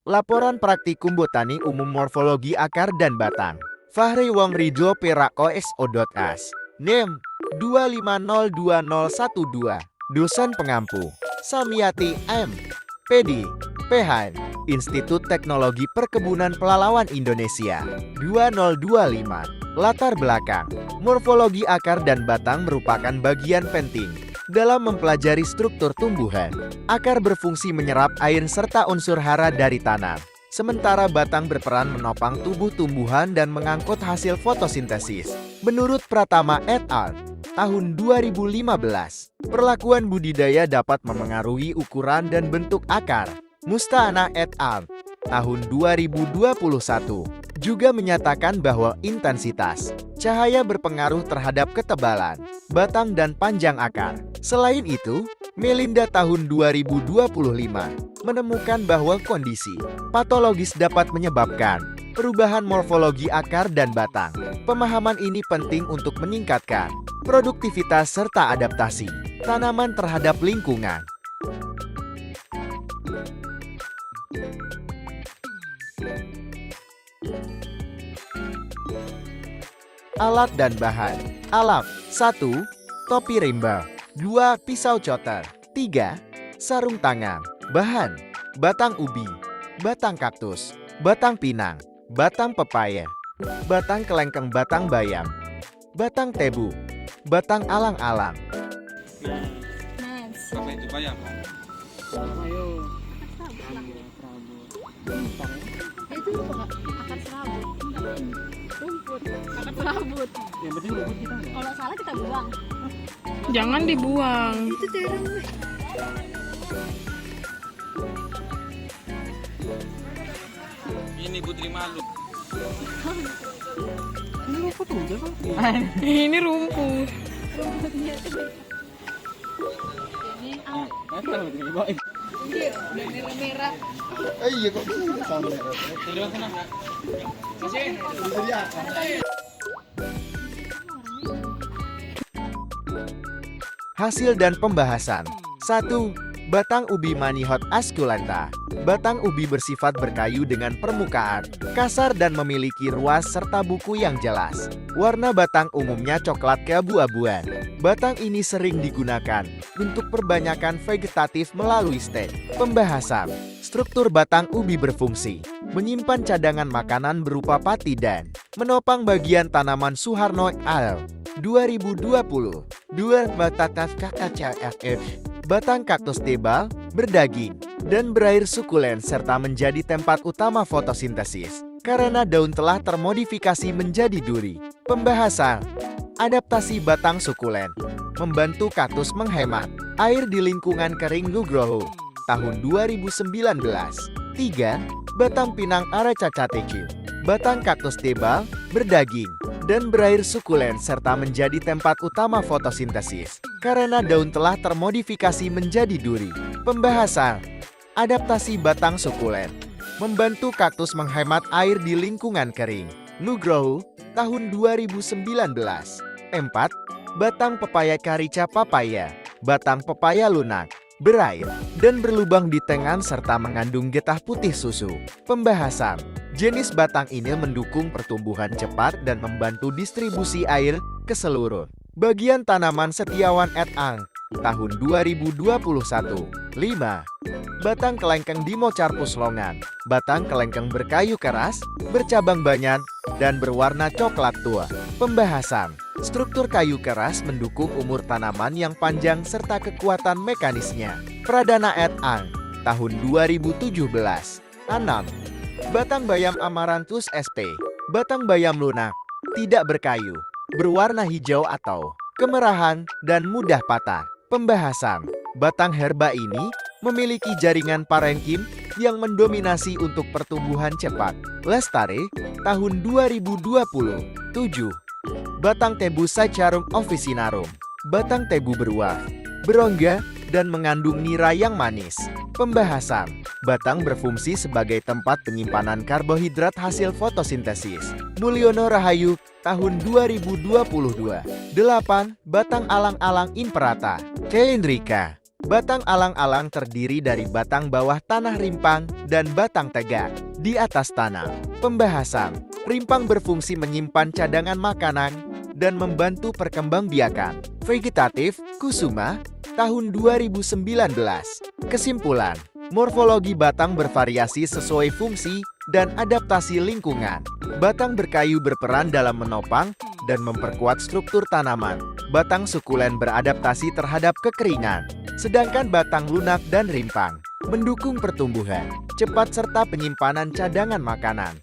Laporan Praktikum Botani Umum Morfologi Akar dan Batang. Fahri Wong Ridho Perako SO.As. NIM 2502012. Dosen pengampu Samyati M. PD. PH. Institut Teknologi Perkebunan Pelalawan Indonesia 2025. Latar belakang. Morfologi akar dan batang merupakan bagian penting dalam mempelajari struktur tumbuhan. Akar berfungsi menyerap air serta unsur hara dari tanah, sementara batang berperan menopang tubuh tumbuhan dan mengangkut hasil fotosintesis. Menurut Pratama et al. Tahun 2015, perlakuan budidaya dapat memengaruhi ukuran dan bentuk akar. Musta'ana et al. Tahun 2021 juga menyatakan bahwa intensitas cahaya berpengaruh terhadap ketebalan batang dan panjang akar. Selain itu, Melinda tahun 2025 menemukan bahwa kondisi patologis dapat menyebabkan perubahan morfologi akar dan batang. Pemahaman ini penting untuk meningkatkan produktivitas serta adaptasi tanaman terhadap lingkungan. Alat dan bahan. Alat 1. Topi rimba 2. Pisau cutter 3. Sarung tangan. Bahan: batang ubi, batang kaktus, batang pinang, batang pepaya, batang kelengkeng, batang bayam, batang tebu, batang alang-alang. Apa itu bayam? Ayo. Itu akar serabut. Rumput, akar serabut. Yang penting rumput kita nggak. Kalau salah kita buang. Jangan dibuang. Itu terong. Ini Putri Malu. Ini rumput udah kan? Ini rumput. Rumputnya tuh. Ini Kalau begini baik. udah merah-merah. Iya kok bisa sampai. Sudah kena nggak? Bisa lihat. Hasil dan pembahasan. 1. Batang ubi Manihot asculenta. Batang ubi bersifat berkayu dengan permukaan kasar dan memiliki ruas serta buku yang jelas. Warna batang umumnya coklat keabu-abuan. Batang ini sering digunakan untuk perbanyakan vegetatif melalui stek. Pembahasan. Struktur batang ubi berfungsi menyimpan cadangan makanan berupa pati dan menopang bagian tanaman. Suharno al. 2020. 2. Batang KKCFF. Batang kaktus tebal, berdaging, dan berair sukulen serta menjadi tempat utama fotosintesis karena daun telah termodifikasi menjadi duri. Pembahasan. Adaptasi batang sukulen membantu kaktus menghemat air di lingkungan kering Nugroho tahun 2019. 3. Batang pinang Aracacatecu. Batang kaktus tebal, berdaging, dan berair sukulen serta menjadi tempat utama fotosintesis karena daun telah termodifikasi menjadi duri. Pembahasan. Adaptasi batang sukulen membantu kaktus menghemat air di lingkungan kering. Nugroho tahun 2019. 4. Batang pepaya Carica papaya. Batang pepaya lunak, berair, dan berlubang di tengan serta mengandung getah putih susu. Pembahasan. Jenis batang ini mendukung pertumbuhan cepat dan membantu distribusi air ke seluruh bagian tanaman. Setiawan et al. Tahun 2021. 5. Batang kelengkeng Dimocarpus longan. Batang kelengkeng berkayu keras, bercabang banyak, dan berwarna coklat tua. Pembahasan. Struktur kayu keras mendukung umur tanaman yang panjang serta kekuatan mekanisnya. Pradana et al. Tahun 2017. 6. Batang bayam Amaranthus sp. Batang bayam lunak, tidak berkayu, berwarna hijau atau kemerahan, dan mudah patah. Pembahasan. Batang herba ini memiliki jaringan parenkim yang mendominasi untuk pertumbuhan cepat. Lestari tahun 2020. 7. Batang tebu Saicharum officinarum. Batang tebu berwarna berongga dan mengandung nira yang manis. Pembahasan. Batang berfungsi sebagai tempat penyimpanan karbohidrat hasil fotosintesis. Mulyono Rahayu tahun 2022. 8. Batang alang-alang imperata. Keindrika. Batang alang-alang terdiri dari batang bawah tanah rimpang dan batang tegak di atas tanah. Pembahasan. Rimpang berfungsi menyimpan cadangan makanan dan membantu perkembangbiakan. Vegetatif, Kusuma, tahun 2019. Kesimpulan. Morfologi batang bervariasi sesuai fungsi dan adaptasi lingkungan. Batang berkayu berperan dalam menopang dan memperkuat struktur tanaman. Batang sukulen beradaptasi terhadap kekeringan, sedangkan batang lunak dan rimpang mendukung pertumbuhan cepat serta penyimpanan cadangan makanan.